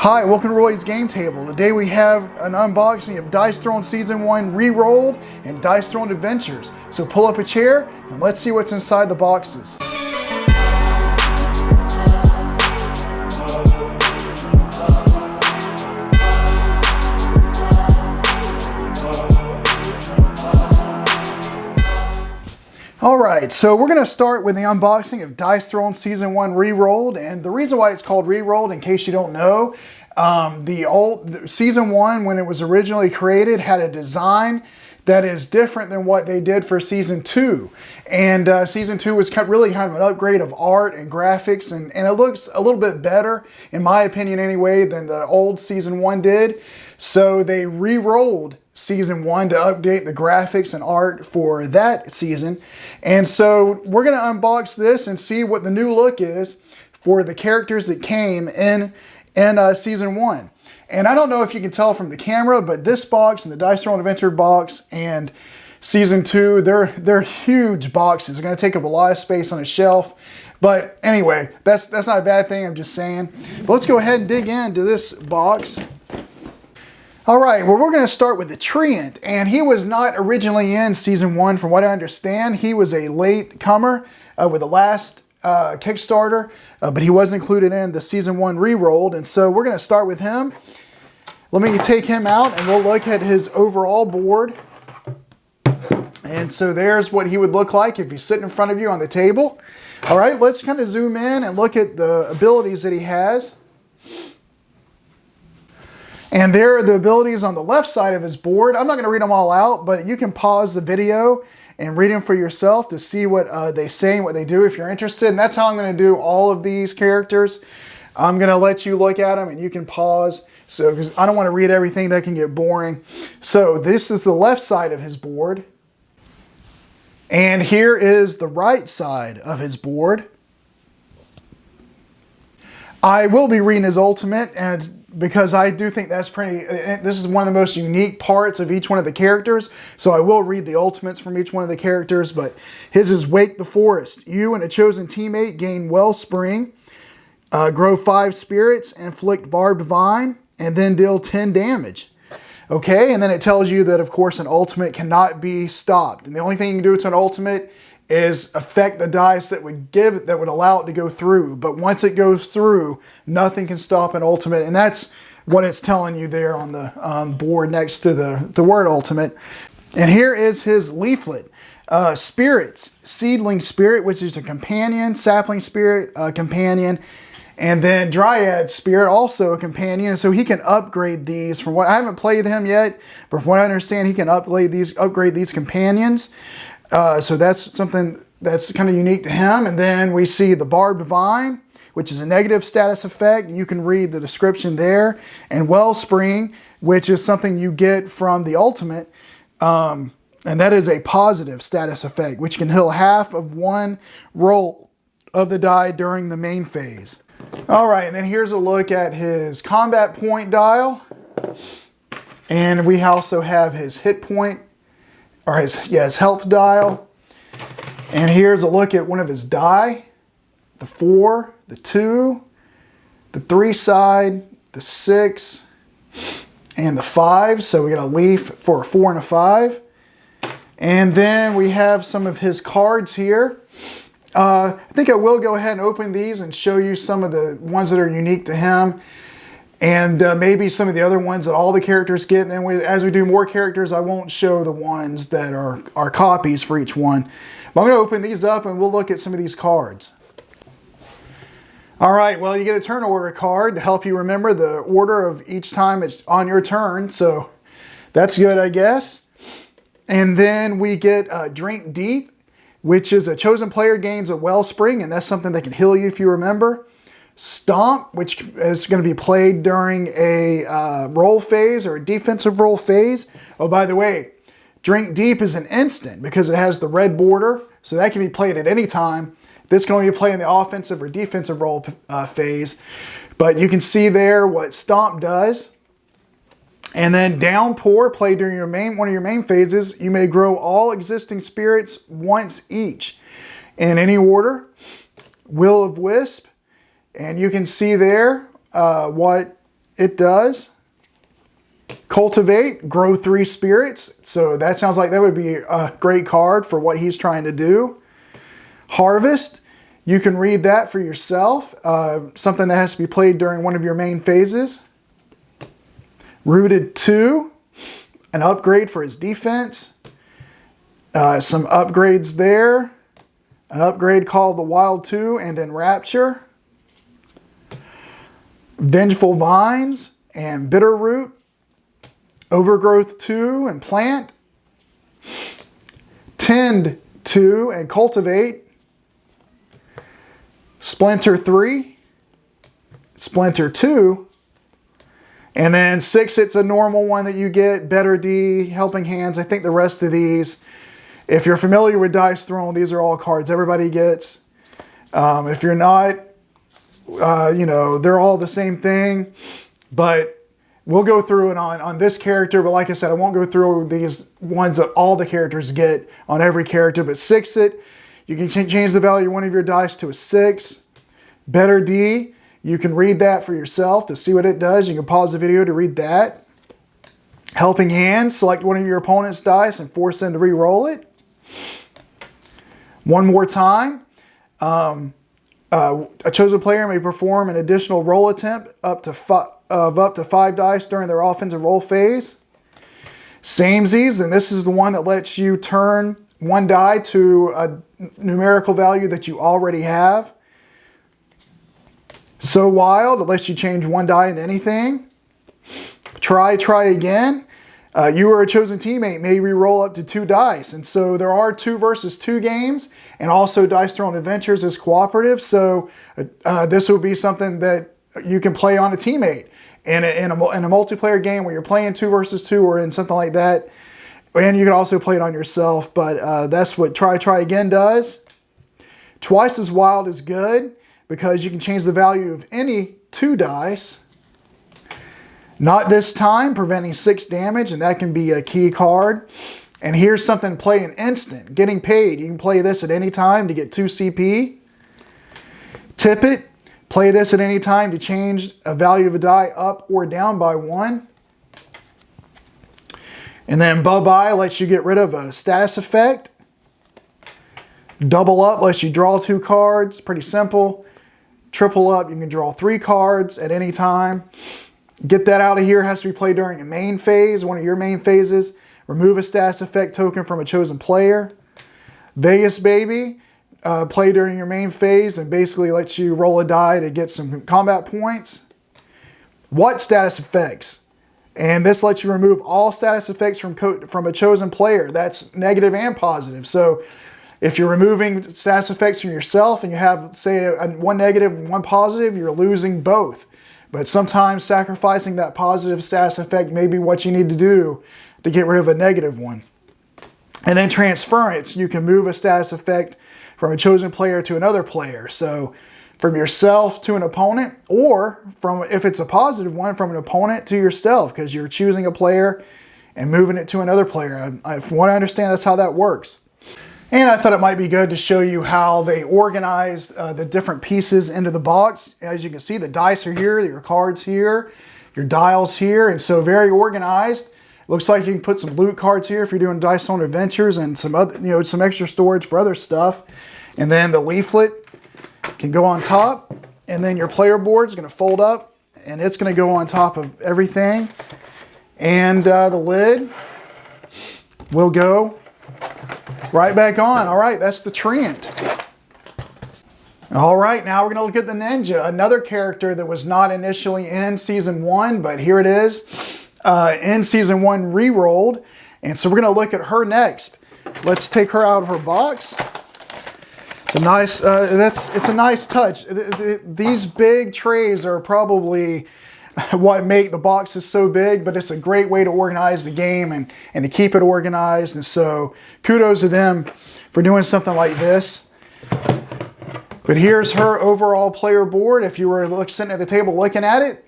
Hi, welcome to Roy's Game Table. Today we have an unboxing of Dice Throne Season 1 Rerolled and Dice Throne Adventures. So pull up a chair and let's see what's inside the boxes. Alright, so we're going to start with the unboxing of Dice Throne Season 1 Rerolled, and the reason why it's called Rerolled, in case you don't know, Season 1, when it was originally created, had a design that is different than what they did for Season 2. And Season 2 was really kind of an upgrade of art and graphics, and it looks a little bit better, in my opinion anyway, than the old Season 1 did. So they re-rolled Season 1 to update the graphics and art for that season. And so we're going to unbox this and see what the new look is for the characters that came in Season 1. And I don't know if you can tell from the camera, but this box and the Dice Throne Adventure box and Season 2, they're huge boxes. They're going to take up a lot of space on a shelf. But anyway, that's not a bad thing, I'm just saying. But let's go ahead and dig into this box. Alright, well, we're going to start with the treant, and he was not originally in Season 1 from what I understand. He was a late comer with the last Kickstarter, but he was included in the Season 1 Rerolled, and so we're going to start with him. Let me take him out and we'll look at his overall board. And so there's what he would look like if he's sitting in front of you on the table. Alright, let's kind of zoom in and look at the abilities that he has. And there are the abilities on the left side of his board. I'm not going to read them all out, but you can pause the video and read them for yourself to see what they say and what they do if you're interested. And that's how I'm going to do all of these characters. I'm going to let you look at them and you can pause. So, because I don't want to read everything, that can get boring. So this is the left side of his board. And here is the right side of his board. I will be reading his ultimate, and because I do think that's this is one of the most unique parts of each one of the characters, so I will read the ultimates from each one of the characters, but his is Wake the Forest. You and a chosen teammate gain Wellspring, grow 5 spirits, inflict Barbed Vine, and then deal 10 damage. Okay, and then it tells you that, of course, an ultimate cannot be stopped, and the only thing you can do to an ultimate is affect the dice that would allow it to go through. But once it goes through, nothing can stop an ultimate, and that's what it's telling you there on the board next to the word ultimate. And here is his leaflet. Spirits, Seedling Spirit, which is a companion, Sapling Spirit, a companion, and then Dryad Spirit, also a companion. So he can upgrade these. From what I haven't played him yet, but from what I understand, he can upgrade these companions. So that's something that's kind of unique to him. And then we see the Barbed Vine, which is a negative status effect. You can read the description there. And Wellspring, which is something you get from the ultimate. And that is a positive status effect, which can heal half of one roll of the die during the main phase. Alright, and then here's a look at his combat point dial. And we also have his hit point, or his health dial. And here's a look at one of his die. The 4, the 2, the 3 side, the 6, and the 5. So we got a leaf for a 4 and a 5. And then we have some of his cards here. I think I will go ahead and open these and show you some of the ones that are unique to him. And maybe some of the other ones that all the characters get. And then as we do more characters, I won't show the ones that are copies for each one. But I'm going to open these up and we'll look at some of these cards. Alright, well, you get a turn order card to help you remember the order of each time it's on your turn. So that's good, I guess. And then we get Drink Deep, which is a chosen player gains a Wellspring, and that's something that can heal you if you remember. Stomp, which is going to be played during a roll phase or a defensive roll phase. Oh, by the way, Drink Deep is an instant because it has the red border, so that can be played at any time. This can only be played in the offensive or defensive roll phase. But you can see there what Stomp does. And then Downpour, played during one of your main phases. You may grow all existing spirits once each in any order. Will of Wisp, and you can see there what it does. Cultivate, grow 3 spirits. So that sounds like that would be a great card for what he's trying to do. Harvest, you can read that for yourself. Something that has to be played during one of your main phases. Rooted 2, an upgrade for his defense. Some upgrades there. An upgrade called the Wild 2 and Enrapture. Vengeful Vines and Bitterroot. Overgrowth 2 and Plant. Tend 2 and Cultivate. Splinter 3. Splinter 2. And then 6, it's a normal one that you get. Better D, Helping Hands. I think the rest of these, if you're familiar with Dice Throne, these are all cards everybody gets. If you're not, you know, they're all the same thing. But we'll go through it on this character. But like I said, I won't go through these ones that all the characters get on every character. But 6 it, you can change the value of one of your dice to a 6. Better D, you can read that for yourself to see what it does. You can pause the video to read that. Helping Hand, select one of your opponent's dice and force them to re-roll it. One more time. A chosen player may perform an additional roll attempt up to 5 dice during their offensive roll phase. Samesies, and this is the one that lets you turn 1 die to a numerical value that you already have. So Wild, it lets you change 1 die into anything. Try Again. You or a chosen teammate may re-roll up to 2 dice. And so there are 2 versus 2 games, and also Dice Throne Adventures is cooperative. So this would be something that you can play on a teammate in a multiplayer game where you're playing 2 versus 2 or in something like that. And you can also play it on yourself, but that's what Try Again does. Twice as Wild is good because you can change the value of any 2 dice. Not This Time, preventing 6 damage, and that can be a key card. And here's something play an instant, getting paid. You can play this at any time to get 2 CP. Tip It, play this at any time to change a value of a die up or down by 1. And then Bye-Bye lets you get rid of a status effect. Double Up lets you draw 2 cards, pretty simple. Triple Up, you can draw 3 cards at any time. Get that out of here, has to be played during a main phase, one of your main phases. Remove a status effect token from a chosen player. Vegas Baby, play during your main phase and basically lets you roll a die to get some combat points. What status effects? And this lets you remove all status effects from a chosen player. That's negative and positive. So if you're removing status effects from yourself and you have, say, 1 negative and 1 positive, you're losing both. But sometimes sacrificing that positive status effect may be what you need to do to get rid of a negative one. And then Transference, you can move a status effect from a chosen player to another player. So from yourself to an opponent, or from, if it's a positive one, from an opponent to yourself, because you're choosing a player and moving it to another player. From what I understand, that's how that works. And I thought it might be good to show you how they organized the different pieces into the box. As you can see, the dice are here, your cards here, your dials here, and so very organized. Looks like you can put some loot cards here if you're doing Dice Throne Adventures, and some other, some extra storage for other stuff. And then the leaflet can go on top, and then your player board is going to fold up, and it's going to go on top of everything. And the lid will go right back on. All right, that's the treant. All right, now we're going to look at the Ninja, another character that was not initially in Season 1, but here it is in Season 1 Rerolled. And so we're going to look at her next. Let's take her out of her box. It's a nice touch. These big trays are probably what make the boxes so big, but it's a great way to organize the game and to keep it organized. And so kudos to them for doing something like this. But here's her overall player board. If you were sitting at the table looking at it,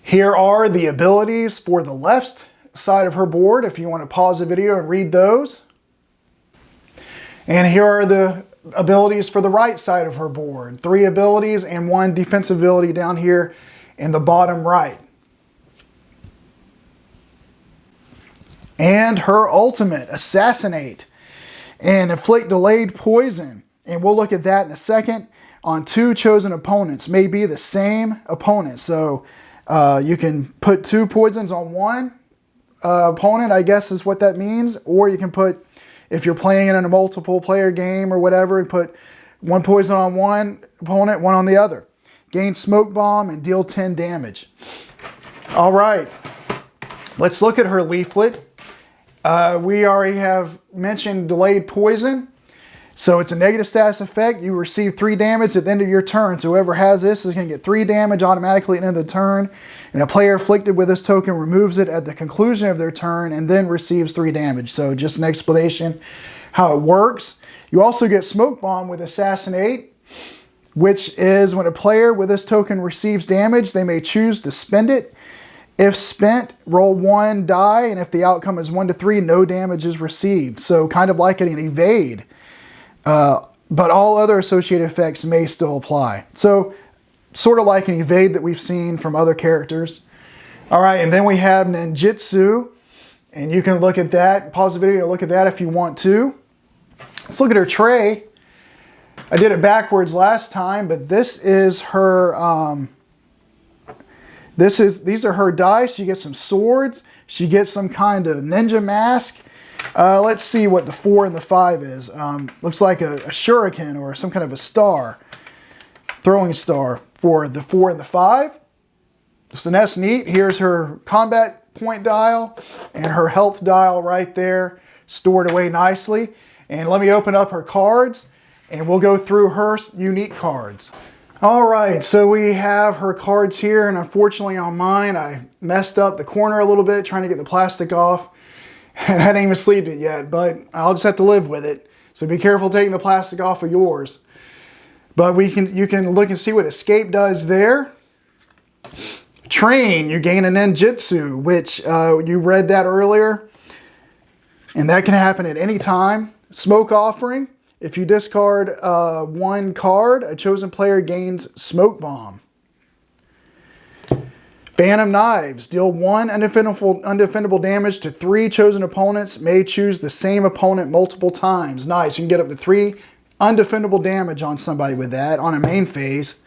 here are the abilities for the left side of her board if you want to pause the video and read those. And here are the abilities for the right side of her board. 3 abilities and 1 defensive ability down here in the bottom right. And her ultimate, Assassinate, and inflict delayed poison. And we'll look at that in a second. On 2 chosen opponents, may be the same opponent. So you can put 2 poisons on 1 opponent, I guess is what that means. Or you can put, if you're playing in a multiple player game or whatever, and put 1 poison on 1 opponent, 1 on the other. Gain smoke bomb and deal 10 damage. All right, let's look at her leaflet. We already have mentioned delayed poison. So it's a negative status effect. You receive 3 damage at the end of your turn. So whoever has this is going to get 3 damage automatically at the end of the turn. And a player afflicted with this token removes it at the conclusion of their turn and then receives 3 damage. So just an explanation how it works. You also get Smoke Bomb with Assassinate, which is when a player with this token receives damage, they may choose to spend it. If spent, roll 1 die, and if the outcome is 1 to 3, no damage is received. So kind of like an evade. But all other associated effects may still apply. So sort of like an evade that we've seen from other characters. All right, and then we have Ninjutsu, and you can look at that. Pause the video and look at that if you want to. Let's look at her tray. I did it backwards last time, but this is her... These are her dice. She gets some swords. She gets some kind of ninja mask. Let's see what the 4 and the 5 is. Looks like a shuriken or some kind of a star. Throwing star for the 4 and the 5. So that's neat. Here's her combat point dial and her health dial right there, stored away nicely. And let me open up her cards and we'll go through her unique cards. All right, so we have her cards here, and unfortunately on mine, I messed up the corner a little bit trying to get the plastic off, and I hadn't even sleeved it yet, but I'll just have to live with it. So be careful taking the plastic off of yours. But you can look and see what Escape does there. Train, you gain a ninjutsu, which you read that earlier, and that can happen at any time. Smoke Offering. If you discard 1 card, a chosen player gains Smoke Bomb. Phantom Knives. Deal 1 undefendable damage to 3 chosen opponents. May choose the same opponent multiple times. Nice. You can get up to 3 undefendable damage on somebody with that on a main phase.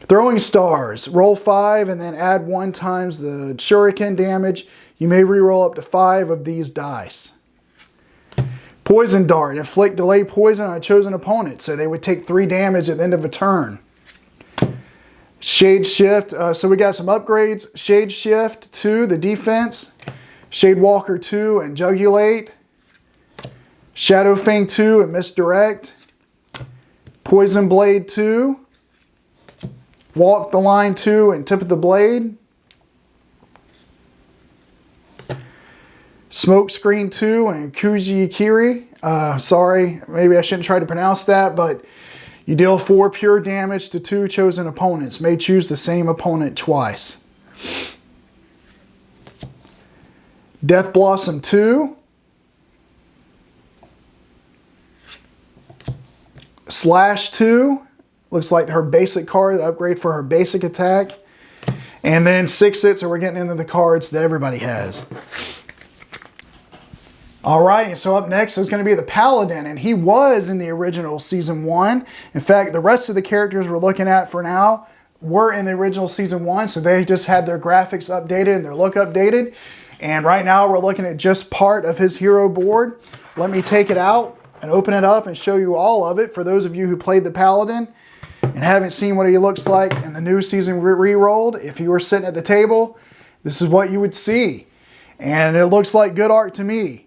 Throwing Stars. Roll 5 and then add 1 times the shuriken damage. You may reroll up to 5 of these dice. Poison Dart. Inflict delay poison on a chosen opponent. So they would take 3 damage at the end of a turn. Shade Shift. So we got some upgrades. Shade Shift 2, the defense. Shade Walker 2 and Jugulate. Shadow Fang 2 and Misdirect. Poison Blade 2. Walk the Line 2 and Tip of the Blade. Smoke Screen 2 and Kuji Kiri. Sorry, maybe I shouldn't try to pronounce that, but you deal 4 pure damage to 2 chosen opponents. May choose the same opponent twice. Death Blossom 2. Slash 2. Looks like her basic card, upgrade for her basic attack. And then 6 hits, so we're getting into the cards that everybody has. Alright, so up next is going to be the Paladin, and he was in the original Season 1. In fact, the rest of the characters we're looking at for now were in the original Season 1, so they just had their graphics updated and their look updated. And right now we're looking at just part of his hero board. Let me take it out and open it up and show you all of it for those of you who played the Paladin and haven't seen what he looks like in the new season Rerolled. If you were sitting at the table, this is what you would see. And it looks like good art to me.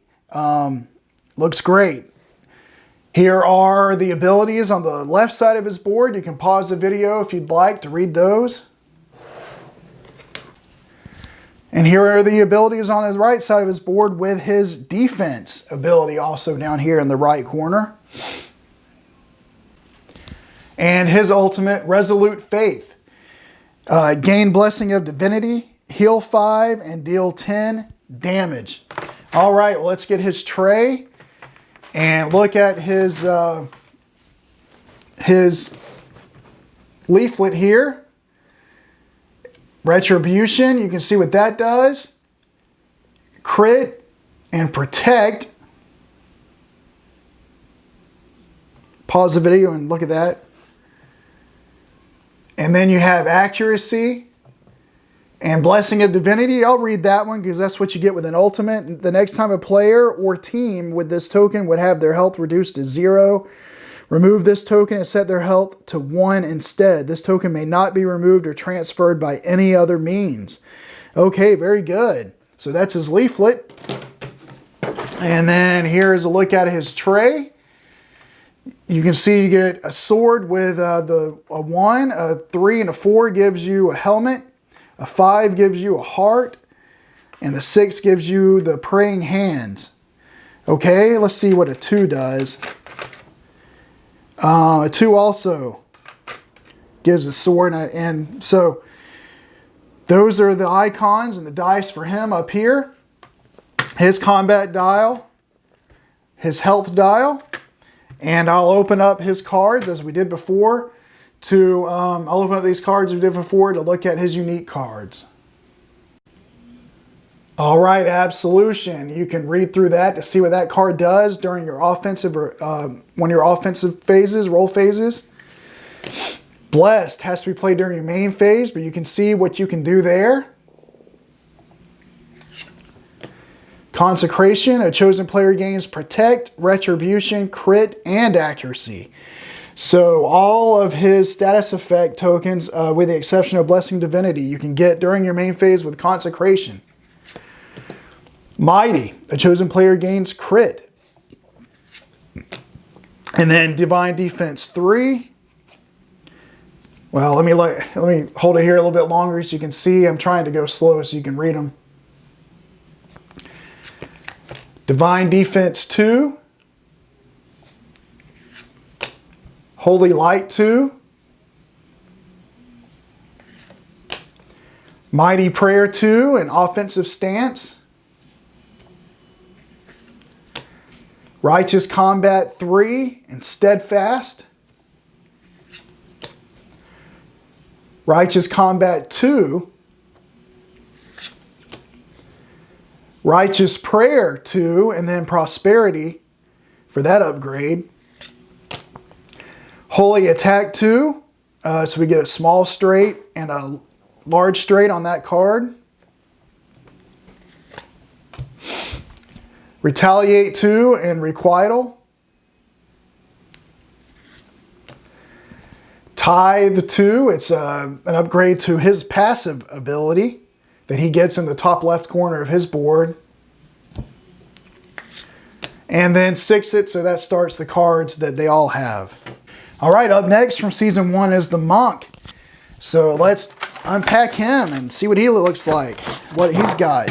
Looks great. Here are the abilities on the left side of his board. You can pause the video if you'd like to read those. And here are the abilities on his right side of his board with his defense ability also down here in the right corner. And his ultimate, Resolute Faith. Gain Blessing of Divinity, heal 5, and deal 10 damage. All right, well, let's get his tray and look at his leaflet here. Retribution, you can see what that does. Crit and protect. Pause the video and look at that. And then you have accuracy and blessing of divinity. I'll read that one because that's what you get with an ultimate. The next time a player or team with this token would have their health reduced to 0, remove this token and set their health to 1 instead. This token may not be removed or transferred by any other means. Okay, very good. So that's his leaflet. And then here is a look at his tray. You can see you get a sword with a 1, a 3, and a 4 gives you a helmet. A 5 gives you a heart. And the 6 gives you the praying hands. Okay, let's see what a 2 does. A 2 also gives a sword. And so those are the icons and the dice for him up here. His combat dial. His health dial. And I'll open up his cards as we did before I'll open up these cards we did before to look at his unique cards. All right, Absolution. You can read through that to see what that card does during your offensive or one of your offensive phases, roll phases. Blessed has to be played during your main phase, but you can see what you can do there. Consecration, a chosen player gains protect, retribution, crit, and accuracy. So all of his status effect tokens, with the exception of Blessing Divinity, you can get during your main phase with Consecration. Mighty, a chosen player gains crit. And then Divine Defense 3. Well, let me hold it here a little bit longer so you can see. I'm trying to go slow so you can read them. Divine Defense 2. Holy Light 2. Mighty Prayer 2 and Offensive Stance. Righteous Combat 3 and Steadfast. Righteous Combat 2. Righteous Prayer 2 and then Prosperity for that upgrade. Holy Attack 2, so we get a small straight and a large straight on that card. Retaliate 2 and Requital. Tithe 2, it's an upgrade to his passive ability that he gets in the top left corner of his board. And then Six It, so that starts the cards that they all have. All right, up next from Season 1 is the Monk. So let's unpack him and see what he looks like, what he's got.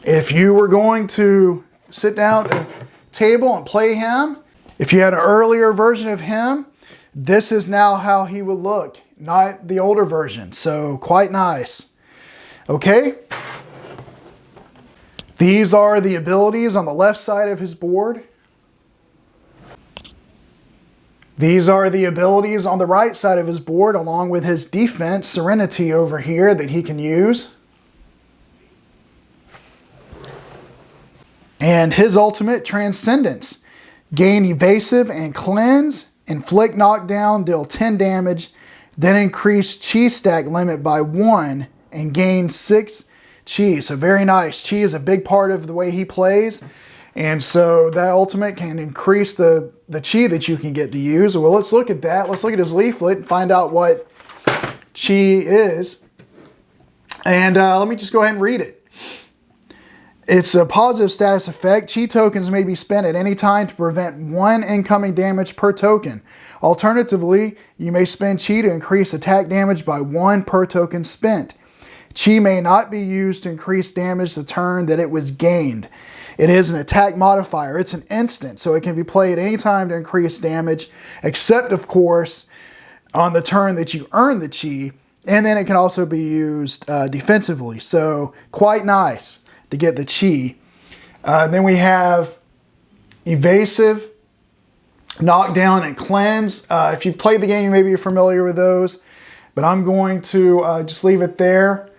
If you were going to sit down at the table and play him, if you had an earlier version of him, this is now how he would look, not the older version. So quite nice. Okay. These are the abilities on the left side of his board. These are the abilities on the right side of his board, along with his defense, Serenity over here, that he can use. And his ultimate, Transcendence. Gain evasive and cleanse, inflict knockdown, deal 10 damage, then increase chi stack limit by 1 and gain 6 chi. So very nice. Chi is a big part of the way he plays. And so that ultimate can increase the chi that you can get to use. Well, let's look at that. Let's look at his leaflet and find out what chi is. And let me just go ahead and read it. It's a positive status effect. Chi tokens may be spent at any time to prevent 1 incoming damage per token. Alternatively, you may spend chi to increase attack damage by 1 per token spent. Chi may not be used to increase damage the turn that it was gained. It is an attack modifier. It's an instant, so it can be played any time to increase damage, except, of course, on the turn that you earn the chi. And then it can also be used defensively. So quite nice to get the chi. Then we have Evasive, Knockdown, and Cleanse. If you've played the game, maybe you're familiar with those. but I'm going to just leave it there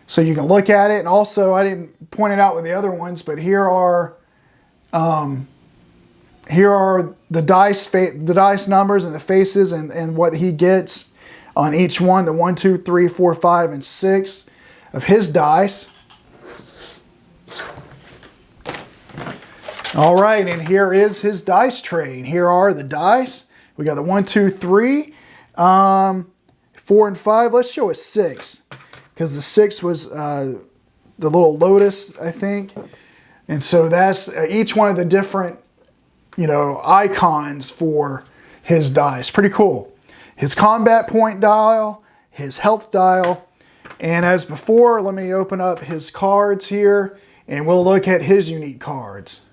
so you can look at it. And also, I didn't point it out with the other ones, but here are the dice numbers and the faces and what he gets on each one, the 1, 2, 3, 4, 5, and 6 of his dice. All right, and here is his dice tray. And here are the dice. We got the 1, 2, 3, 4, and 5. Let's show a 6, because the 6 was the little lotus, I think. And so that's each one of the different, icons for his dice. Pretty cool. His combat point dial, his health dial, and as before, let me open up his cards here, and we'll look at his unique cards.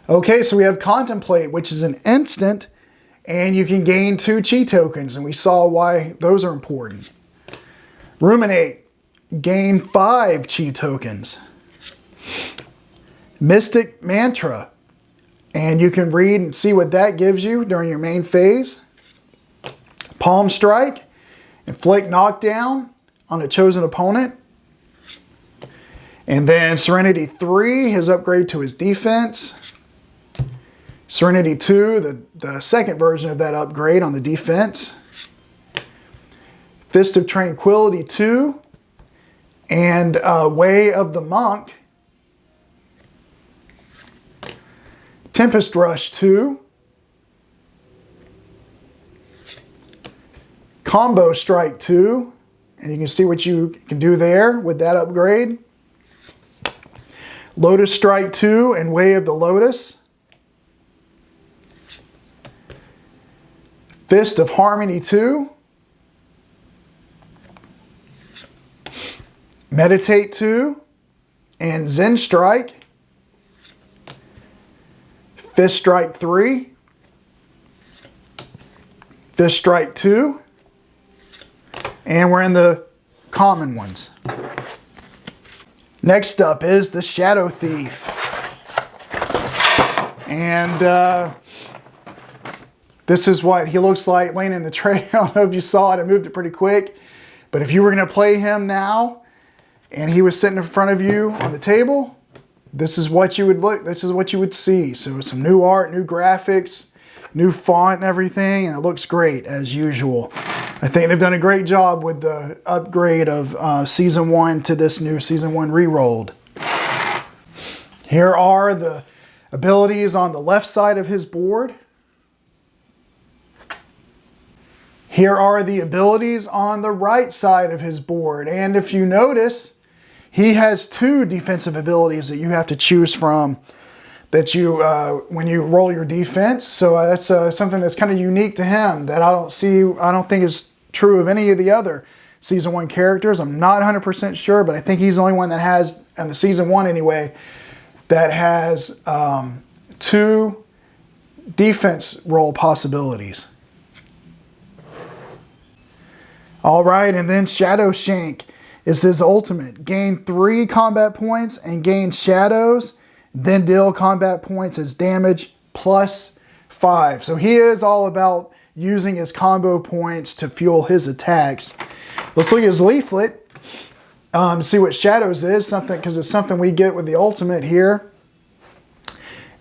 Okay, so we have Contemplate, which is an instant, and you can gain 2 chi tokens, and we saw why those are important. Ruminate, gain 5 chi tokens. Mystic Mantra, and you can read and see what that gives you during your main phase. Palm Strike, inflict knockdown on a chosen opponent. And then Serenity 3, his upgrade to his defense. Serenity 2, the second version of that upgrade on the defense. Fist of Tranquility 2, and Way of the Monk. Tempest Rush 2. Combo Strike 2. And you can see what you can do there with that upgrade. Lotus Strike 2 and Way of the Lotus. Fist of Harmony 2. Meditate 2 and Zen Strike. Fist Strike 3, Fist Strike 2, and we're in the common ones. Next up is the Shadow Thief. And this is what he looks like laying in the tray. I don't know if you saw it, I moved it pretty quick. But if you were going to play him now, and he was sitting in front of you on the table, this is what you would see. So some new art, new graphics, new font and everything, and it looks great as usual. I think they've done a great job with the upgrade of Season 1 to this new Season 1 Rerolled. Here are the abilities on the left side of his board. Here are the abilities on the right side of his board. And if you notice, he has 2 defensive abilities that you have to choose from that you when you roll your defense. So that's something that's kind of unique to him that I don't think is true of any of the other Season 1 characters. I'm not 100% sure, but I think he's the only one that has, in the Season 1 anyway, that has 2 defense roll possibilities. All right, and then Shadow Shank is his ultimate. Gain 3 combat points and gain shadows, then deal combat points as damage plus 5. So he is all about using his combo points to fuel his attacks. Let's look at his leaflet, see what shadows is, because it's something we get with the ultimate here.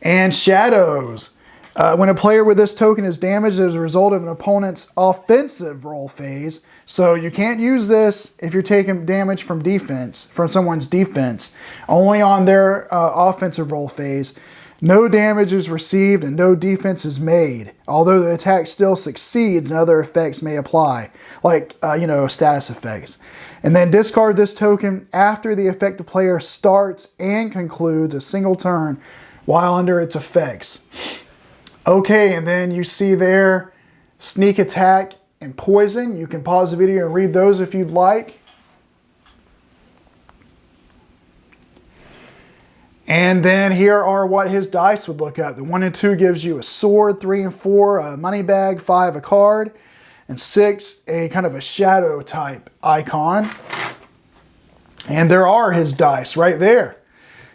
And shadows. When a player with this token is damaged as a result of an opponent's offensive roll phase, so you can't use this if you're taking damage from defense, from someone's defense, only on their offensive roll phase. No damage is received and no defense is made, although the attack still succeeds and other effects may apply, like status effects. And then discard this token after the affected player starts and concludes a single turn while under its effects. Okay, and then you see there Sneak Attack and Poison. You can pause the video and read those if you'd like. And then here are what his dice would look at. The 1 and 2 gives you a sword, 3 and 4 a money bag, 5 a card, and 6 a kind of a shadow type icon. And there are his dice right there.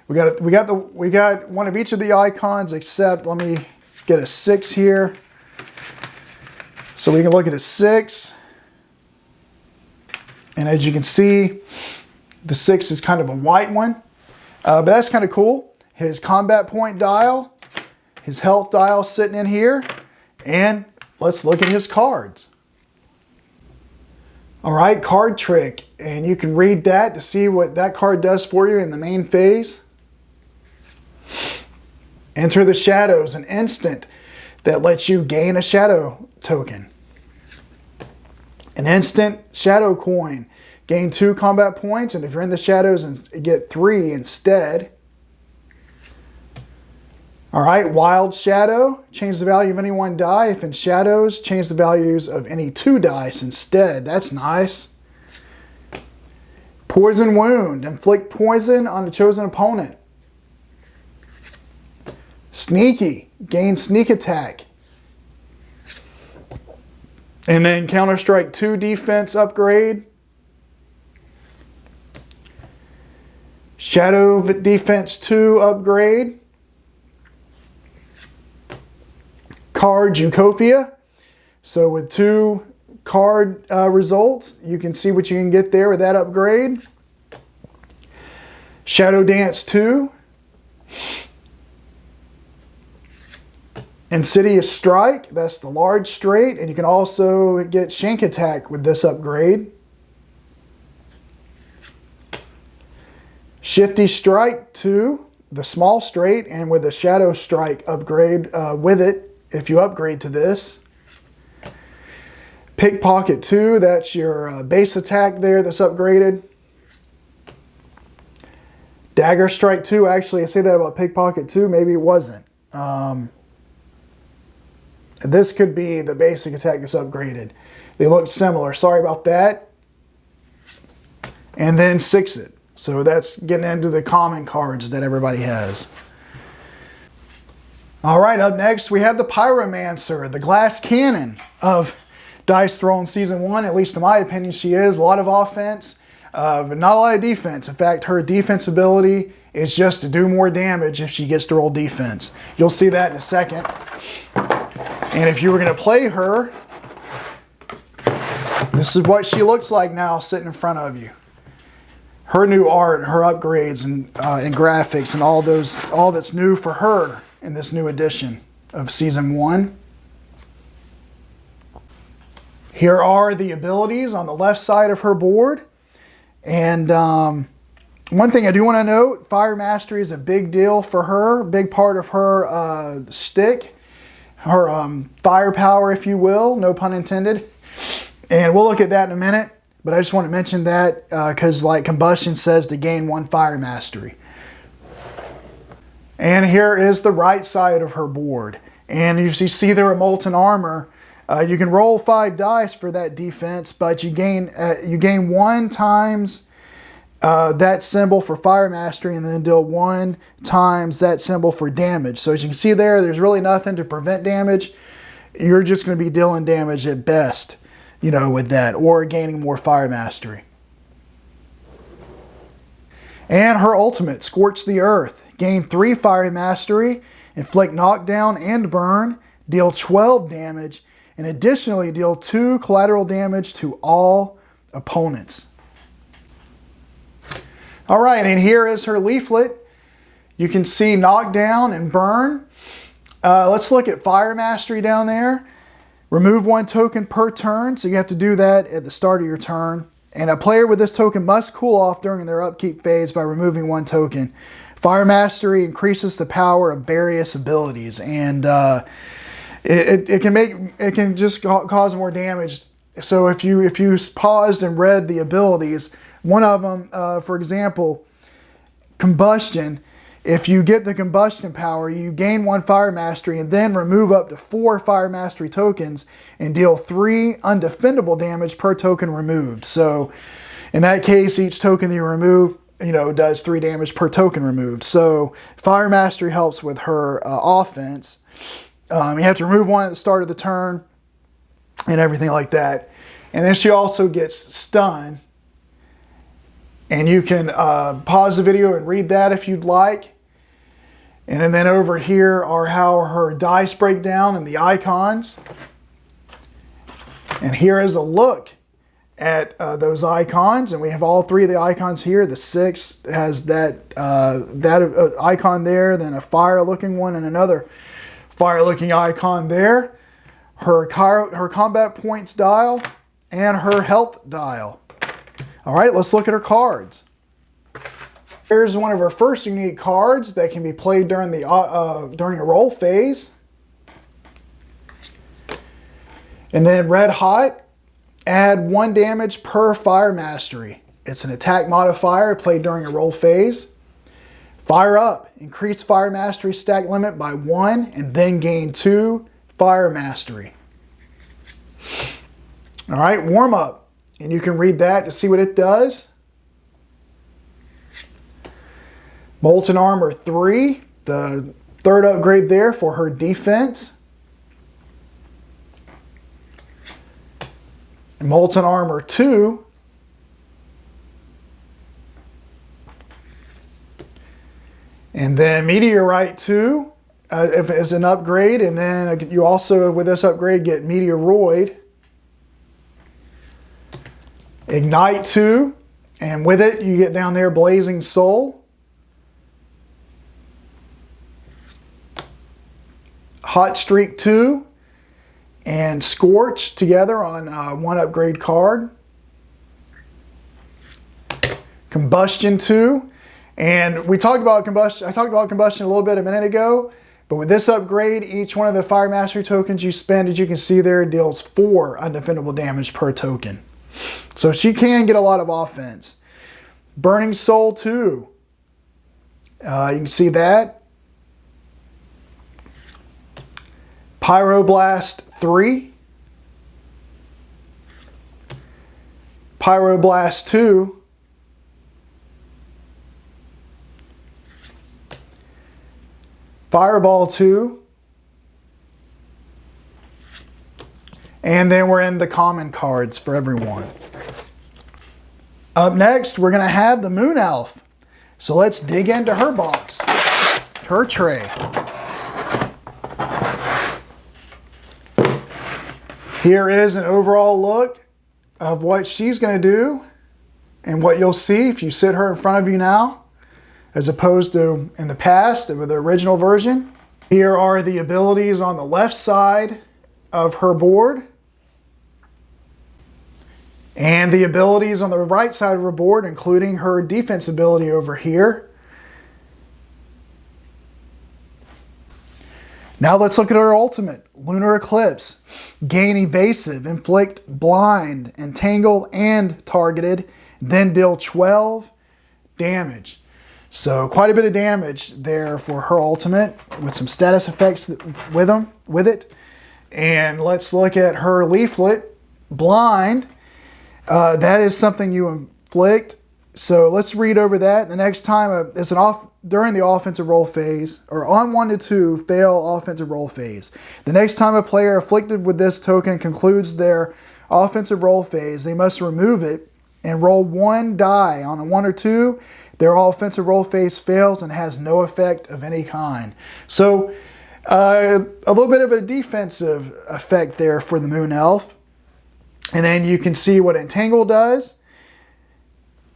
We got one of each of the icons, except let me get a 6 here. So we can look at a 6. And as you can see, the 6 is kind of a white one. But that's kind of cool. His combat point dial, his health dial sitting in here. And let's look at his cards. All right, card trick. And you can read that to see what that card does for you in the main phase. Enter the Shadows, an instant that lets you gain a shadow token. An instant shadow coin. Gain 2 combat points, and if you're in the shadows, and get 3 instead. All right, Wild Shadow. Change the value of any 1 die. If in shadows, change the values of any 2 dice instead. That's nice. Poison Wound. Inflict poison on a chosen opponent. Sneaky. Gain sneak attack. And then Counter-Strike 2 defense upgrade. Shadow Defense 2 upgrade. Card Utopia. So with 2 card results, you can see what you can get there with that upgrade. Shadow Dance 2. Insidious Strike, that's the large straight, and you can also get Shank Attack with this upgrade. Shifty Strike 2, the small straight, and with a Shadow Strike upgrade with it, if you upgrade to this. Pickpocket 2, that's your base attack there that's upgraded. Dagger Strike 2, actually I say that about Pickpocket 2, maybe it wasn't. This could be the basic attack that's upgraded. They look similar. Sorry about that. And then Six It. So that's getting into the common cards that everybody has. All right, up next we have the Pyromancer, the glass cannon of Dice Throne Season 1. At least in my opinion, she is. A lot of offense, but not a lot of defense. In fact, her defense ability is just to do more damage if she gets to roll defense. You'll see that in a second. And if you were going to play her, this is what she looks like now sitting in front of you. Her new art, her upgrades and graphics and all that's new for her in this new edition of Season 1. Here are the abilities on the left side of her board. And one thing I do want to note, Fire Mastery is a big deal for her, big part of her stick. Her firepower, if you will, no pun intended. And we'll look at that in a minute, but I just want to mention that because like Combustion says to gain 1 Fire Mastery. And here is the right side of her board. And you see there a Molten Armor. You can roll 5 dice for that defense, but you gain 1 times that symbol for Fire Mastery and then deal 1 times that symbol for damage. So as you can see there's really nothing to prevent damage. You're just going to be dealing damage at best, you know, with that, or gaining more Fire Mastery. And her ultimate, Scorch the Earth. Gain 3 Fire Mastery, inflict knockdown and burn, deal 12 damage, and additionally deal 2 collateral damage to all opponents. All right, and here is her leaflet. You can see knockdown and burn. Let's look at Fire Mastery down there. Remove 1 token per turn, so you have to do that at the start of your turn. And a player with this token must cool off during their upkeep phase by removing 1 token. Fire Mastery increases the power of various abilities, and it can just cause more damage. So if you paused and read the abilities, one of them, for example, Combustion. If you get the Combustion power, you gain 1 Fire Mastery and then remove up to 4 Fire Mastery tokens and deal 3 undefendable damage per token removed. So in that case, each token that you remove, you know, does 3 damage per token removed. So Fire Mastery helps with her offense. You have to remove 1 at the start of the turn and everything like that. And then she also gets stun. And you can pause the video and read that if you'd like. And then over here are how her dice break down and the icons. And here is a look at those icons, and we have all three of the icons here. The 6 has that icon there, then a fire-looking one, and another fire-looking icon there. Her combat points dial, and her health dial. All right, let's look at her cards. Here's one of her first unique cards that can be played during a roll phase. And then Red Hot. Add 1 damage per fire mastery. It's an attack modifier played during a roll phase. Fire Up. Increase fire mastery stack limit by 1 and then gain 2 fire mastery. All right, Warm Up. And you can read that to see what it does. Molten Armor 3. The 3rd upgrade there for her defense. Molten Armor 2. And then Meteorite 2 if it's an upgrade. And then you also, with this upgrade, get Meteoroid. Ignite 2. And with it, you get down there Blazing Soul. Hot Streak 2. And Scorch together on 1 upgrade card. Combustion 2. And we talked about combustion. I talked about combustion a little bit a minute ago. But with this upgrade, each one of the fire mastery tokens you spend, as you can see there, deals 4 undefendable damage per token. So she can get a lot of offense. Burning Soul 2. You can see that. Pyroblast 3. Pyroblast 2. Fireball 2. And then we're in the common cards for everyone. Up next, we're going to have the Moon Elf. So let's dig into her box, her tray. Here is an overall look of what she's going to do and what you'll see if you sit her in front of you now, as opposed to in the past with the original version. Here are the abilities on the left side of her board, and the abilities on the right side of her board, including her defense ability over here. Now let's look at her ultimate, Lunar Eclipse. Gain evasive, inflict blind, entangle, and targeted, then deal 12 damage. So quite a bit of damage there for her ultimate, with some status effects with it. And let's look at her leaflet, blind. That is something you inflict. So let's read over that. The next time it's during the offensive roll phase, or on 1 to 2 fail offensive roll phase. The next time a player afflicted with this token concludes their offensive roll phase, they must remove it and roll 1 die. On a 1 or 2, their offensive roll phase fails and has no effect of any kind. So a little bit of a defensive effect there for the Moon Elf. And then you can see what Entangle does.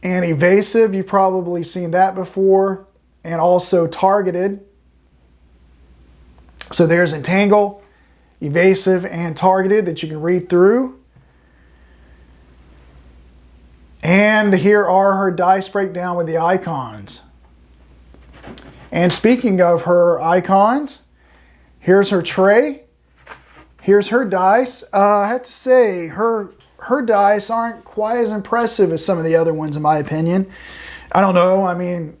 And Evasive, you've probably seen that before. And also Targeted. So there's Entangle, Evasive, and Targeted that you can read through. And here are her dice breakdown with the icons. And speaking of her icons, here's her tray. Here's her dice. I have to say, her dice aren't quite as impressive as some of the other ones, in my opinion. I don't know. I mean,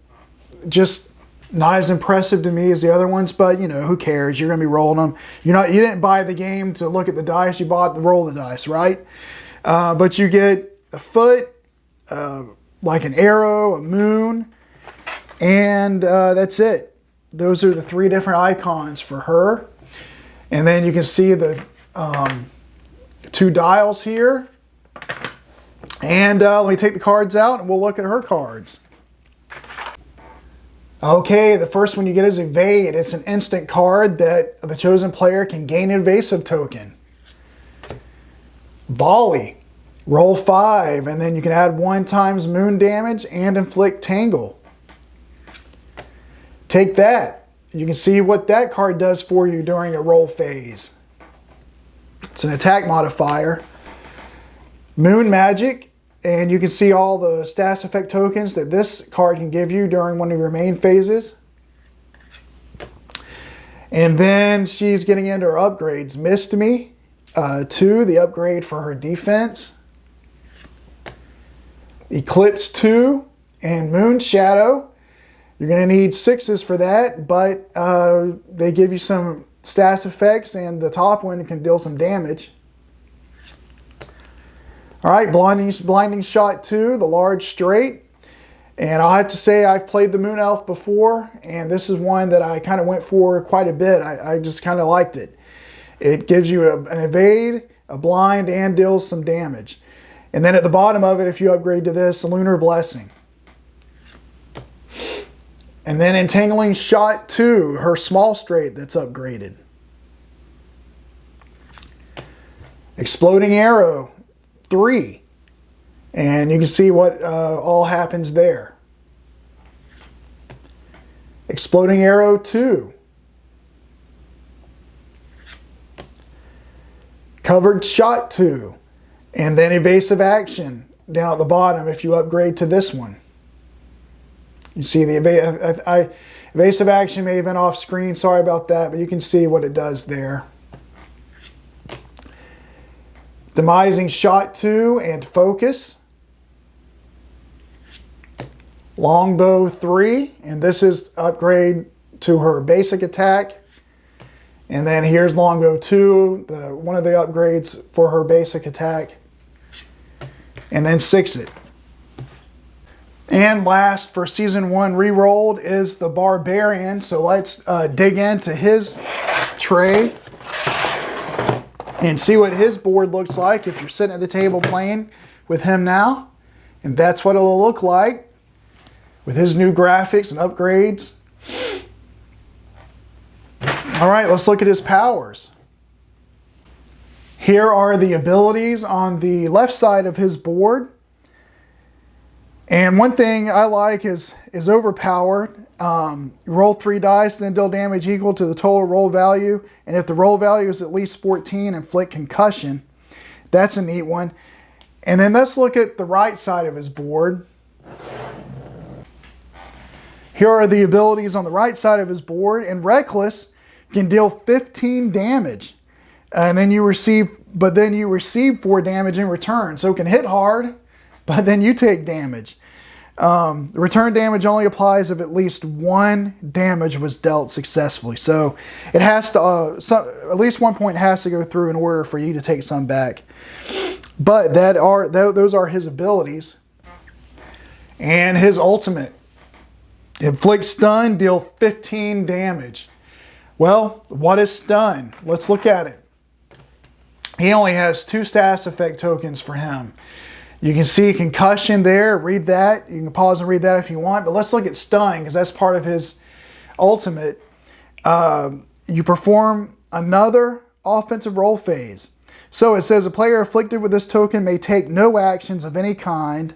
just not as impressive to me as the other ones. But you know, who cares? You're gonna be rolling them. You didn't buy the game to look at the dice. You bought to roll the dice, right? But you get a foot, like an arrow, a moon, and that's it. Those are the 3 different icons for her. And then you can see the 2 dials here. And let me take the cards out and we'll look at her cards. Okay, the first one you get is Evade. It's an instant card that the chosen player can gain an evasive token. Volley. Roll 5, and then you can add 1 times moon damage and inflict tangle. Take that. You can see what that card does for you during a roll phase. It's an attack modifier. Moon Magic, and you can see all the status effect tokens that this card can give you during one of your main phases. And then she's getting into her upgrades. Mist Me, 2, the upgrade for her defense. Eclipse 2 and Moon Shadow. You're going to need 6s for that, but they give you some status effects, and the top one can deal some damage. All right, Blinding Shot 2, the large straight. And I'll have to say I've played the Moon Elf before, and this is one that I kind of went for quite a bit. I just kind of liked it. It gives you an evade, a blind, and deals some damage. And then at the bottom of it, if you upgrade to this, Lunar Blessing. And then Entangling Shot 2, her small straight that's upgraded. Exploding Arrow 3. And you can see what all happens there. Exploding Arrow 2. Covered Shot 2. And then Evasive Action down at the bottom if you upgrade to this one. You see the Evasive Action may have been off screen, sorry about that, but you can see what it does there. Demising Shot 2 and Focus. Longbow 3, and this is upgrade to her basic attack. And then here's Longbow 2, one of the upgrades for her basic attack. And then 6 it. And last for Season 1 Rerolled is the Barbarian. So let's dig into his tray and see what his board looks like if you're sitting at the table playing with him now. And that's what it'll look like with his new graphics and upgrades. All right, let's look at his powers. Here are the abilities on the left side of his board. And one thing I like is overpowered. Roll 3 dice, then deal damage equal to the total roll value. And if the roll value is at least 14, inflict concussion. That's a neat one. And then let's look at the right side of his board. Here are the abilities on the right side of his board. And Reckless can deal 15 damage. And then you receive 4 damage in return. So it can hit hard, but then you take damage. The return damage only applies if at least 1 damage was dealt successfully. So it has to, at least 1 point has to go through in order for you to take some back. But those are his abilities. And his ultimate. Inflict stun, deal 15 damage. Well, what is stun? Let's look at it. He only has 2 status effect tokens for him. You can see concussion there. Read that. You can pause and read that if you want. But let's look at stun because that's part of his ultimate. You perform another offensive roll phase. So it says a player afflicted with this token may take no actions of any kind.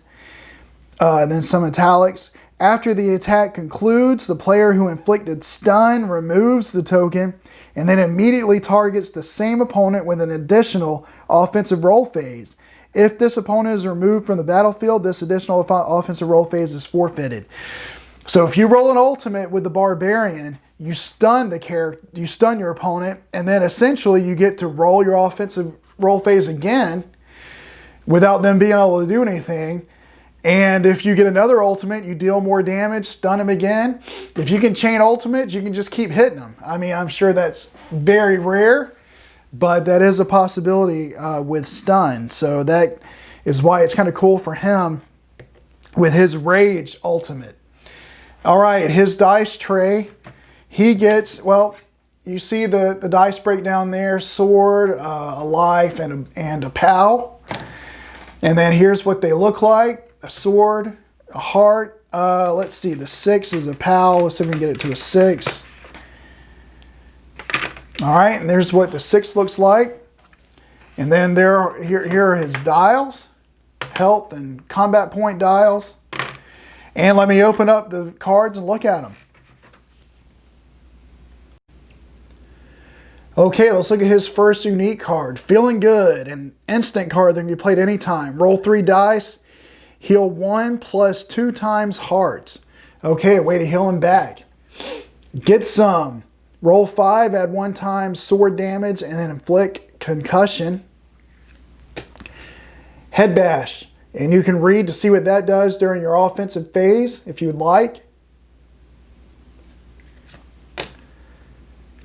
And then some italics. After the attack concludes, the player who inflicted stun removes the token and then immediately targets the same opponent with an additional offensive roll phase. If this opponent is removed from the battlefield, this additional offensive roll phase is forfeited. So if you roll an ultimate with the Barbarian, you stun the character, you stun your opponent, and then essentially you get to roll your offensive roll phase again without them being able to do anything. And if you get another ultimate, you deal more damage, stun them again. If you can chain ultimates, you can just keep hitting them. I mean, I'm sure that's very rare, but that is a possibility with stun. So that is why it's kind of cool for him with his Rage ultimate. All right, his dice tray, he gets, well, you see the dice breakdown there, sword, a life, and a POW. And then here's what they look like. A sword, a heart. Let's see, the 6 is a POW. Let's see if we can get it to a 6. All right, and there's what the 6 looks like. And then here are his dials, health and combat point dials. And let me open up the cards and look at them. Okay, let's look at his first unique card. Feeling Good, an instant card that can be played anytime. Roll 3 dice, heal 1 plus 2 times hearts. Okay, a way to heal him back. Get Some. Roll 5, add 1 time sword damage, and then inflict concussion. Head Bash. And you can read to see what that does during your offensive phase, if you would like.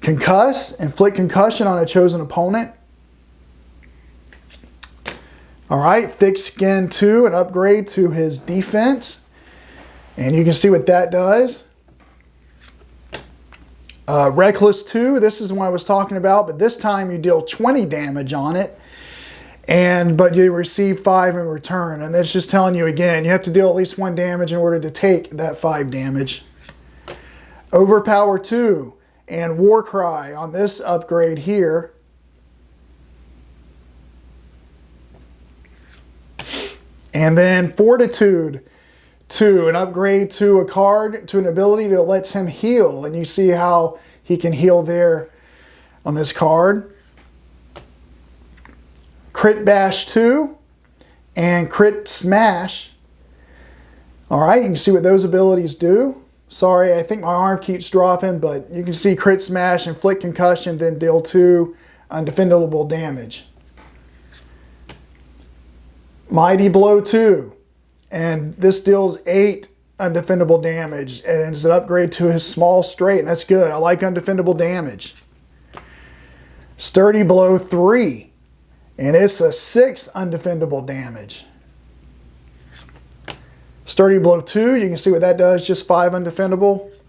Concuss. Inflict concussion on a chosen opponent. Alright, Thick Skin 2, an upgrade to his defense. And you can see what that does. Reckless 2, this is the one I was talking about, but this time you deal 20 damage on it. But you receive 5 in return. And that's just telling you again, you have to deal at least 1 damage in order to take that 5 damage. Overpower 2 and Warcry on this upgrade here. And then Fortitude 2, an upgrade to a card, to an ability that lets him heal. And you see how he can heal there on this card. Crit Bash 2 and Crit Smash. Alright, you can see what those abilities do. Sorry, I think my arm keeps dropping, but you can see Crit Smash, inflict concussion, then deal 2 undefendable damage. Mighty Blow 2, and this deals 8 undefendable damage, and it's an upgrade to his small straight, and that's good. I like undefendable damage. Sturdy Blow 3. And it's a 6 undefendable damage. Sturdy Blow 2, you can see what that does, just 5 undefendable.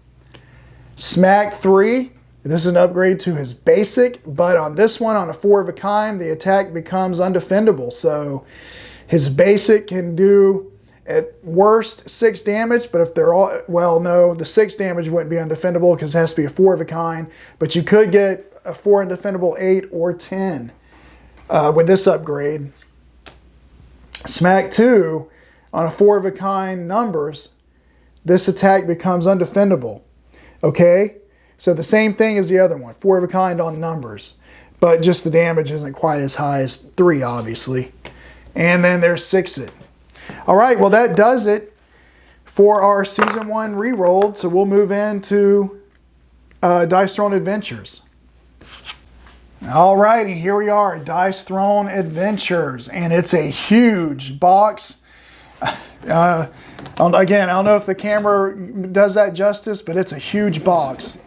Smack 3, this is an upgrade to his basic, but on this one, on a 4 of a kind, the attack becomes undefendable. So his basic can do, at worst, 6 damage, but if they're all, well, no, the 6 damage wouldn't be undefendable because it has to be a 4 of a kind, but you could get a 4 undefendable 8 or 10. With this upgrade. Smack 2, on a 4 of a kind numbers, this attack becomes undefendable. Okay? So the same thing as the other one, 4 of a kind on numbers. But just the damage isn't quite as high as 3, obviously. And then there's 6-it. Alright, well that does it for our Season 1 Rerolled. So we'll move into Dice Throne Adventures. Alrighty, here we are, Dice Throne Adventures, and it's a huge box. Again, I don't know if the camera does that justice, but it's a huge box.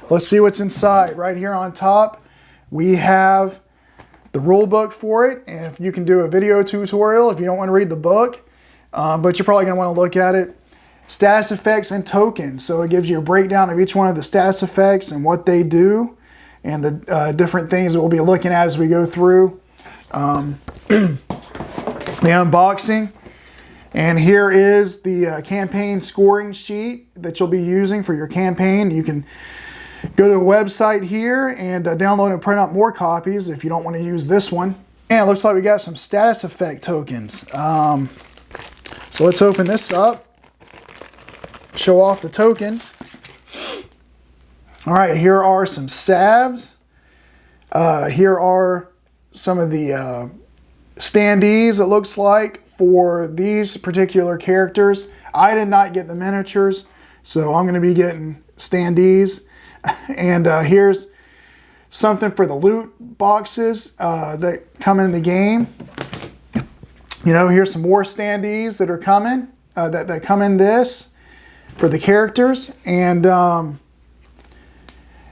Let's see what's inside. Right here on top, we have the rule book for it, and if you can do a video tutorial if you don't want to read the book, but you're probably going to want to look at it. Status effects and tokens, so it gives you a breakdown of each one of the status effects and what they do, and the different things that we'll be looking at as we go through the unboxing. And here is the campaign scoring sheet that you'll be using for your campaign. You can go to a website here and download and print out more copies if you don't want to use this one. And it looks like we got some status effect tokens. So let's open this up, show off the tokens. All right, here are some salves. Here are some of the standees, it looks like, for these particular characters. I did not get the miniatures, so I'm going to be getting standees. And here's something for the loot boxes that come in the game. You know, here's some more standees that are coming, that come in this for the characters. And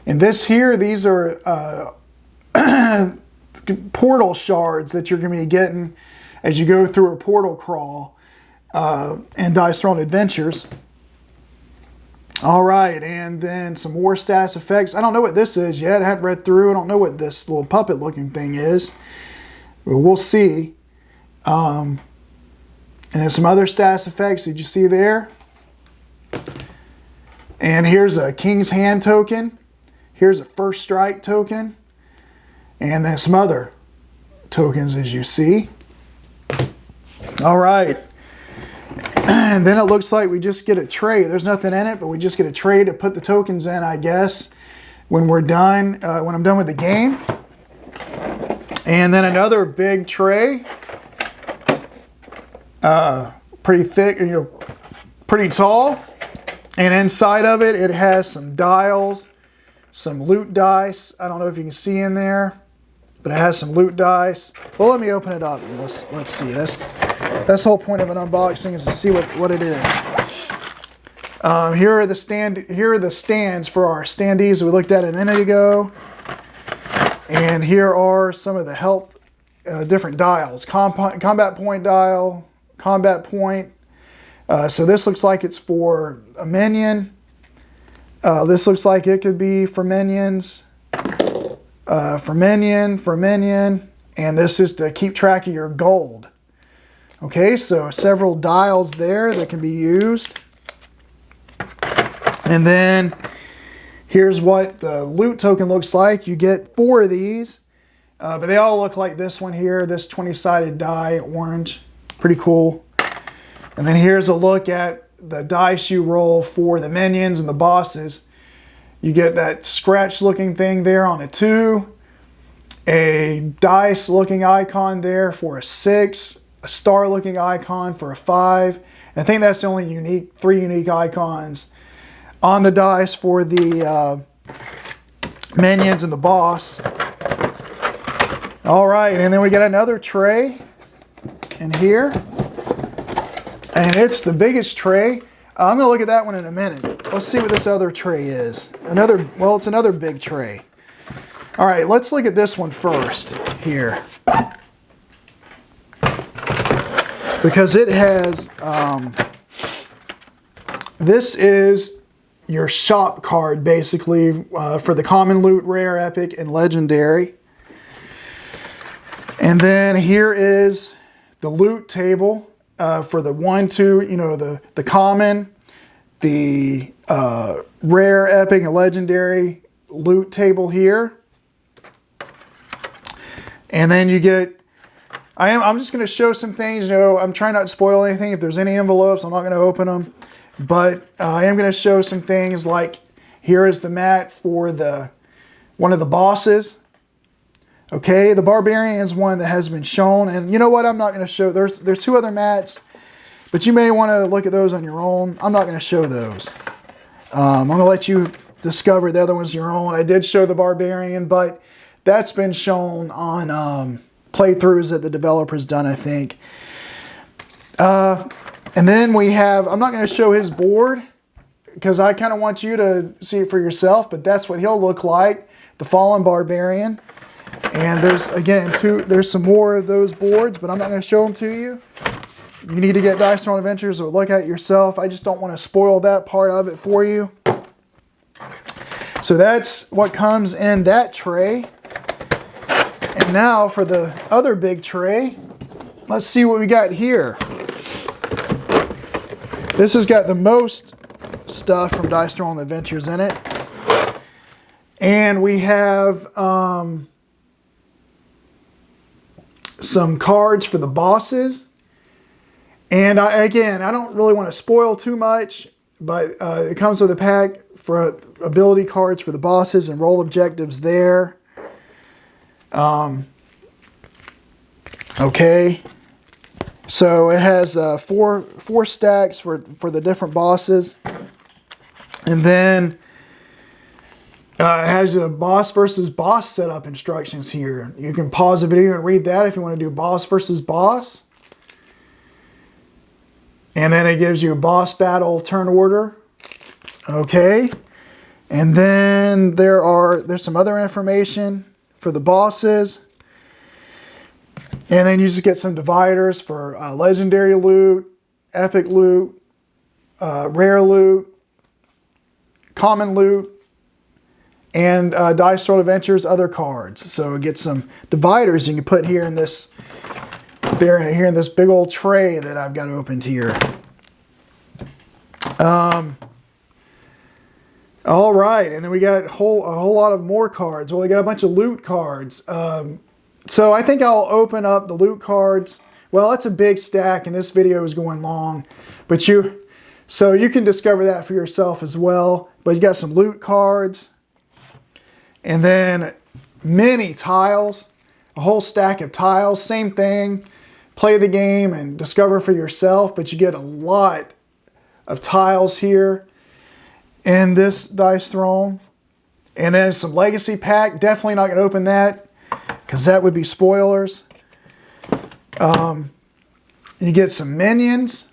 this here, these are portal shards that you're going to be getting as you go through a portal crawl in Dice Throne Adventures. All right, and then some more status effects. I don't know what this is yet. I haven't read through. I don't know what this little puppet-looking thing is. But we'll see. And then some other status effects. Did you see there? And here's a King's Hand token. Here's a First Strike token. And then some other tokens, as you see. All right. And then it looks like we just get a tray. There's nothing in it, but we just get a tray to put the tokens in, I guess, when we're done, when I'm done with the game. And then another big tray. Pretty thick, pretty tall. And inside of it, it has some dials, some loot dice. I don't know if you can see in there, but it has some loot dice. Well, let me open it up and let's see. That's the whole point of an unboxing, is to see what it is. Here are the stands for our standees that we looked at a minute ago. And here are some of the health different dials. Combat point dial, combat point. So this looks like it's for a minion. This looks like it could be for minions. For minion. And this is to keep track of your gold. Okay, so several dials there that can be used. And then here's what the loot token looks like. You get 4 of these, but they all look like this one here, this 20-sided die, orange. Pretty cool. And then here's a look at the dice you roll for the minions and the bosses. You get that scratch looking thing there on a 2, a dice looking icon there for a 6, a star looking icon for a 5. And I think that's the only 3 unique icons on the dice for the minions and the boss. All right, and then we got another tray in here. And it's the biggest tray. I'm going to look at that one in a minute. Let's see what this other tray is. It's another big tray. All right, let's look at this one first here. Because it has, this is your shop card, basically, for the common, loot, rare, epic, and legendary. And then here is the loot table. For the 1, 2, the common, the rare, epic, and legendary loot table here. And then you get, I'm just going to show some things. I'm trying not to spoil anything. If there's any envelopes, I'm not going to open them. But I am going to show some things, like here is the mat for one of the bosses. Okay, the Barbarian is one that has been shown, and you know what? I'm not going to show. There's 2 other mats, but you may want to look at those on your own. I'm not going to show those. I'm going to let you discover the other ones on your own. I did show the Barbarian, but that's been shown on playthroughs that the developer's done, I think. And then we have, I'm not going to show his board because I kind of want you to see it for yourself, but that's what he'll look like, the Fallen Barbarian. And there's, again, there's some more of those boards, but I'm not going to show them to you. You need to get Dice Throne Adventures or look at it yourself. I just don't want to spoil that part of it for you. So that's what comes in that tray. And now for the other big tray, let's see what we got here. This has got the most stuff from Dice Throne Adventures in it. And we have some cards for the bosses. And I don't really want to spoil too much, but it comes with a pack for ability cards for the bosses and role objectives there. Okay. So it has four stacks for the different bosses. And then it has a boss versus boss setup instructions here. You can pause the video and read that if you want to do boss versus boss. And then it gives you a boss battle turn order. Okay. And then there's some other information for the bosses. And then you just get some dividers for legendary loot, epic loot, rare loot, common loot, and Dice Throne Adventures other cards. So it gets some dividers you can put here in this big old tray that I've got opened here. All right, and then we got a whole lot of more cards. Well, we got a bunch of loot cards. So I think I'll open up the loot cards. Well, it's a big stack and this video is going long, but so you can discover that for yourself as well. But you got some loot cards and then many tiles, a whole stack of tiles, same thing. Play the game and discover for yourself, but you get a lot of tiles here in this dice throne. And then some legacy pack. Definitely not going to open that because that would be spoilers. You get some minions.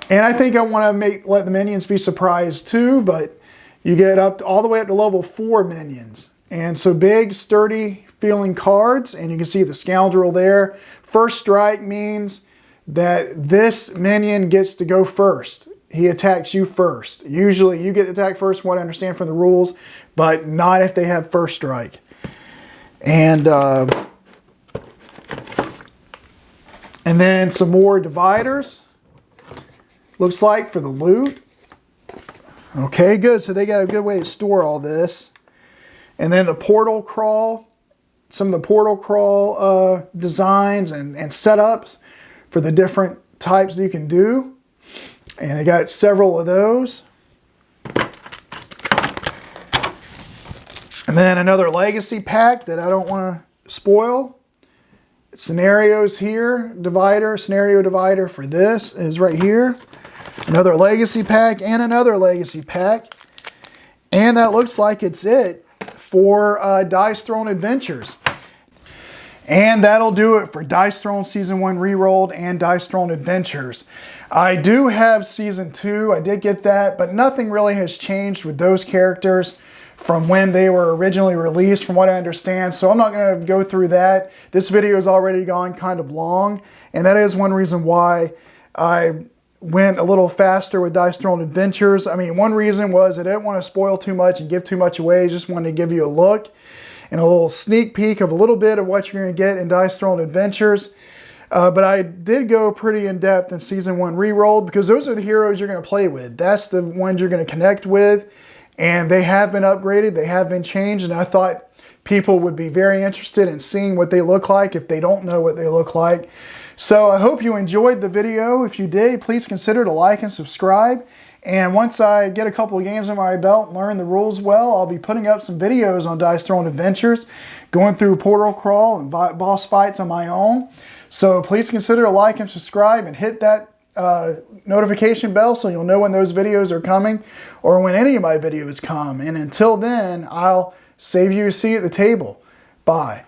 And I think I want to let the minions be surprised too, but you get all the way up to level 4 minions. And so big, sturdy feeling cards, and you can see the scoundrel there. First strike means that this minion gets to go first. He attacks you first. Usually you get attacked first, from what I understand from the rules, but not if they have first strike. And then some more dividers, looks like, for the loot. Okay, good. So they got a good way to store all this. And then the portal crawl, some of the portal crawl designs and setups for the different types that you can do. And I got several of those. And then another legacy pack that I don't want to spoil. Scenarios here, scenario divider for this is right here. Another legacy pack and another legacy pack. And that looks like it's it for Dice Throne Adventures. And that'll do it for Dice Throne Season 1 Rerolled and Dice Throne Adventures. I do have Season 2, I did get that, but nothing really has changed with those characters from when they were originally released, from what I understand. So I'm not going to go through that. This video has already gone kind of long, and that is one reason why I went a little faster with Dice Throne Adventures. I mean, one reason was I didn't want to spoil too much and give too much away. I just wanted to give you a look and a little sneak peek of a little bit of what you're going to get in Dice Throne Adventures. But I did go pretty in-depth in Season 1 Rerolled because those are the heroes you're going to play with. That's the ones you're going to connect with. And they have been upgraded. They have been changed. And I thought people would be very interested in seeing what they look like if they don't know what they look like. So I hope you enjoyed the video. If you did, please consider to like and subscribe. And once I get a couple of games on my belt and learn the rules well, I'll be putting up some videos on Dice Throne Adventures, going through portal crawl and boss fights on my own. So please consider to like and subscribe and hit that notification bell so you'll know when those videos are coming or when any of my videos come. And until then, I'll save you a seat at the table. Bye.